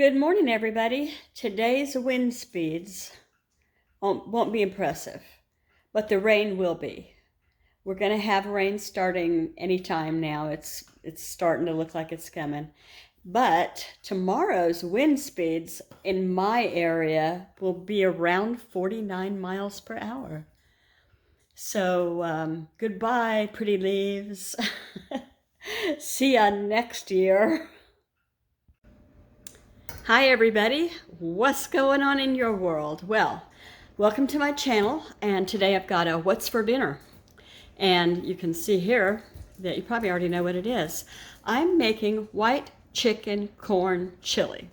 Good morning, everybody. Today's wind speeds won't be impressive, but the rain will be. We're going to have rain starting anytime now. It's starting to look like it's coming. But tomorrow's wind speeds in my area will be around 49 miles per hour. So goodbye, pretty leaves. See ya next year. Hi everybody, what's going on in your world? Well, welcome to my channel, and today I've got a what's for dinner. And you can see here that you probably already know what it is. I'm making white chicken corn chili.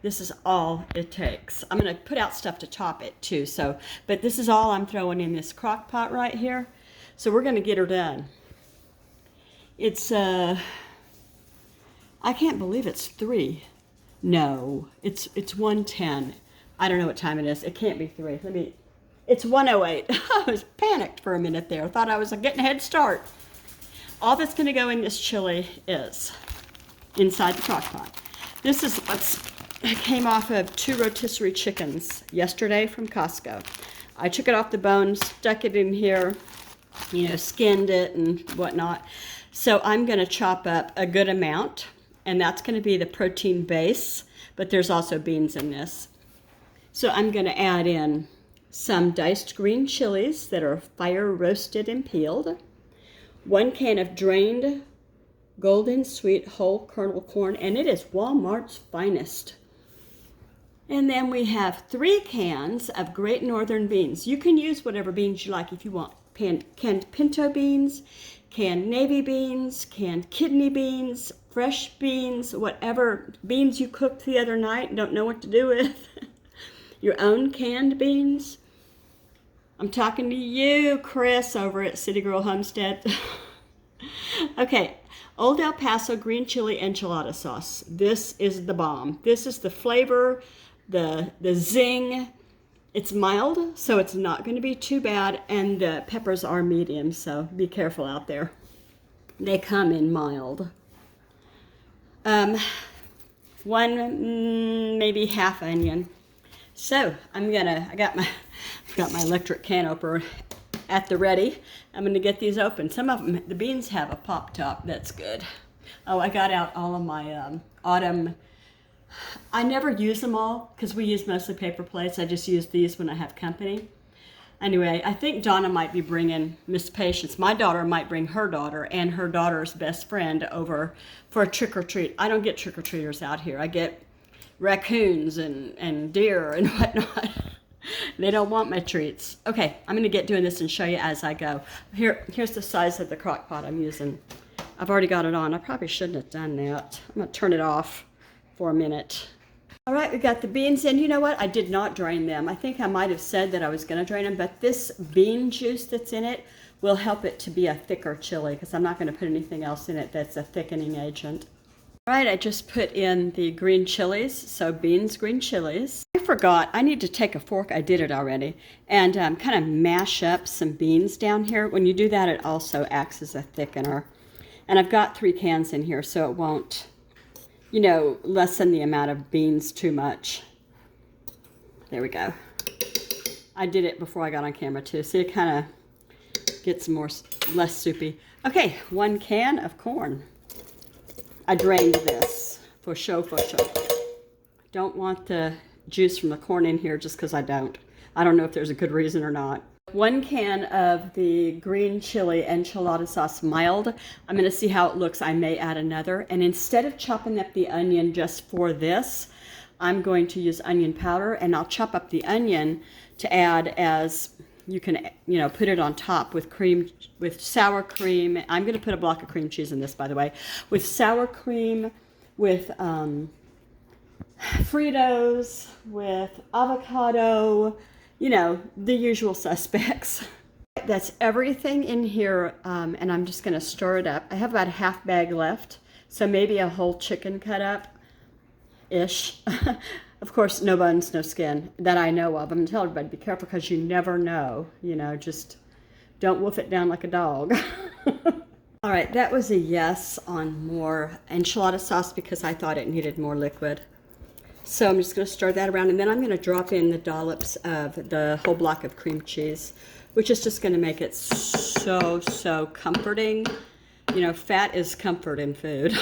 This is all it takes. I'm gonna put out stuff to top it too, but this is all I'm throwing in this crock pot right here. So we're gonna get her done. It's, I can't believe it's 3. No, it's 1:10. I don't know what time it is. It can't be 3. It's 1:08. I was panicked for a minute there. Thought I was getting a head start. All that's going to go in this chili is inside the crock pot. This is what came off of 2 rotisserie chickens yesterday from Costco. I took it off the bone, stuck it in here, skinned it and whatnot. So I'm going to chop up a good amount. And that's going to be the protein base, but there's also beans in this. So I'm going to add in some diced green chilies that are fire roasted and peeled, 1 can of drained golden sweet whole kernel corn, and it is Walmart's finest. And then we have 3 cans of Great Northern beans. You can use whatever beans you like if you want. Canned pinto beans, canned navy beans, canned kidney beans, fresh beans, whatever beans you cooked the other night and don't know what to do with. Your own canned beans. I'm talking to you, Chris, over at City Girl Homestead. Okay, Old El Paso green chili enchilada sauce. This is the bomb. This is the flavor, the zing. It's mild, so it's not going to be too bad, and the peppers are medium, so be careful out there. They come in mild. 1, maybe half onion. So I got my electric can opener at the ready. I'm gonna get these open. Some of them, the beans have a pop top. That's good. Oh, I got out all of my autumn. I never use them all because we use mostly paper plates. I just use these when I have company. Anyway, I think Donna might be bringing Miss Patience. My daughter might bring her daughter and her daughter's best friend over for a trick-or-treat. I don't get trick-or-treaters out here. I get raccoons and deer and whatnot. They don't want my treats. Okay, I'm going to get doing this and show you as I go. Here's the size of the crock pot I'm using. I've already got it on. I probably shouldn't have done that. I'm going to turn it off for a minute. All right, we got the beans in. You know what? I did not drain them. I think I might have said that I was going to drain them, but this bean juice that's in it will help it to be a thicker chili because I'm not going to put anything else in it that's a thickening agent. All right, I just put in the green chilies, so beans, green chilies. I forgot, I need to take a fork, I did it already, and kind of mash up some beans down here. When you do that, it also acts as a thickener. And I've got 3 cans in here, so it won't lessen the amount of beans too much. There we go. I did it before I got on camera too, so it kind of gets less soupy. Okay, 1 can of corn. I drained this for show. Don't want the juice from the corn in here just because I don't. I don't know if there's a good reason or not. 1 can of the green chili enchilada sauce mild. I'm going to see how it looks. I may add another. And instead of chopping up the onion just for this, I'm going to use onion powder, and I'll chop up the onion to add as you can, put it on top with cream, with sour cream. I'm going to put a block of cream cheese in this, by the way, with sour cream, with Fritos, with avocado, the usual suspects. That's everything in here, and I'm just going to stir it up. I have about a half bag left, so maybe a whole chicken cut up-ish. Of course, no bones, no skin that I know of. I'm going to tell everybody, be careful because you never know. Just don't wolf it down like a dog. All right, that was a yes on more enchilada sauce because I thought it needed more liquid. So I'm just going to stir that around, and then I'm going to drop in the dollops of the whole block of cream cheese, which is just going to make it so comforting. You know, fat is comfort in food,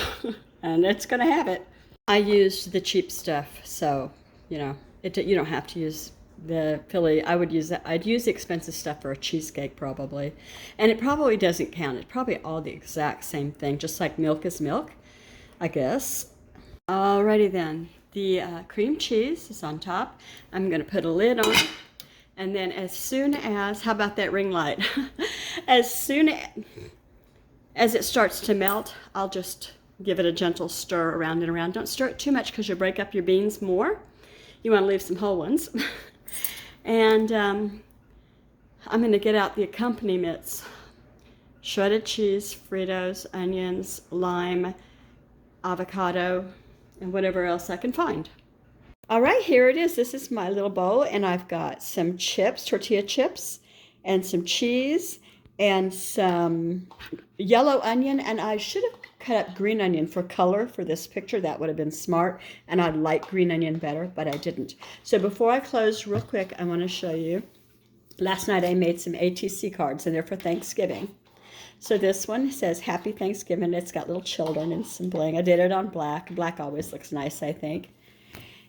and it's going to have it. I used the cheap stuff, so, you know, you don't have to use the Philly. I'd use the expensive stuff for a cheesecake probably. And it probably doesn't count. It's probably all the exact same thing, just like milk is milk, I guess. Alrighty then. The cream cheese is on top. I'm going to put a lid on. And then as soon as, how about that ring light? As soon as it starts to melt, I'll just give it a gentle stir around and around. Don't stir it too much because you'll break up your beans more. You want to leave some whole ones. And I'm going to get out the accompaniments. Shredded cheese, Fritos, onions, lime, avocado, and whatever else I can find. All right, here it is. This is my little bowl, and I've got some chips, tortilla chips, and some cheese, and some yellow onion, and I should have cut up green onion for color for this picture. That would have been smart, and I'd like green onion better, but I didn't. So before I close real quick, I want to show you. Last night I made some ATC cards, and they're for Thanksgiving. So this one says Happy Thanksgiving. It's got little children and some bling. I did it on black. Black always looks nice, I think.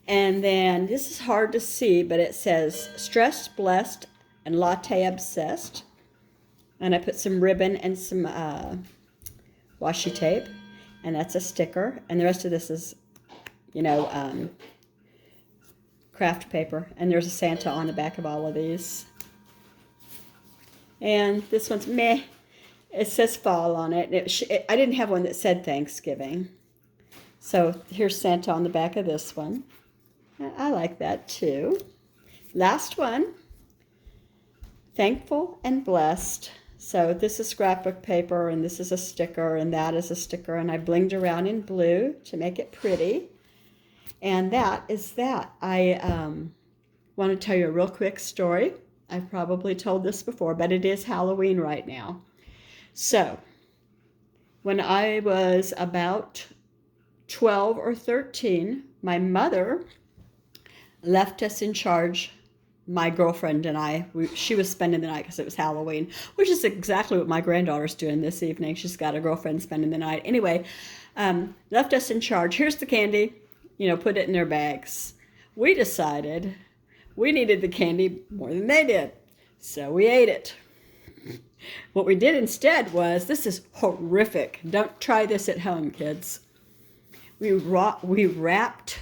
And then this is hard to see, but it says Stressed, Blessed, and Latte Obsessed. And I put some ribbon and some washi tape, and that's a sticker. And the rest of this is, you know, craft paper. And there's a Santa on the back of all of these. And this one's meh. It says fall on it. I didn't have one that said Thanksgiving. So here's Santa on the back of this one. I like that too. Last one. Thankful and Blessed. So this is scrapbook paper, and this is a sticker, and that is a sticker, and I blinged around in blue to make it pretty. And that is that. I want to tell you a real quick story. I've probably told this before, but it is Halloween right now. So when I was about 12 or 13, my mother left us in charge. My girlfriend and I, she was spending the night because it was Halloween, which is exactly what my granddaughter's doing this evening. She's got a girlfriend spending the night. Anyway, left us in charge. Here's the candy, you know, put it in their bags. We decided we needed the candy more than they did, so we ate it. What we did instead was, this is horrific. Don't try this at home, kids. We wrapped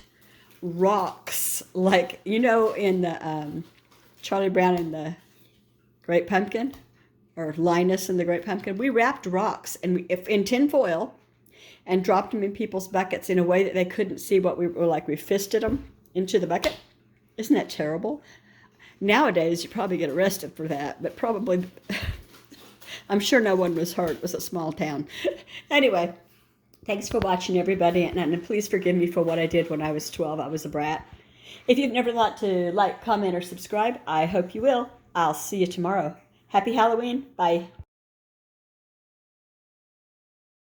rocks, like, you know, in the Charlie Brown and the Great Pumpkin, or Linus and the Great Pumpkin. We wrapped rocks in tin foil and dropped them in people's buckets in a way that they couldn't see what we were like. We fisted them into the bucket. Isn't that terrible? Nowadays, you probably get arrested for that, but probably, I'm sure no one was hurt. It was a small town. Anyway, thanks for watching, everybody, and please forgive me for what I did when I was 12. I was a brat. If you've never thought to like, comment, or subscribe, I hope you will. I'll see you tomorrow. Happy Halloween. Bye.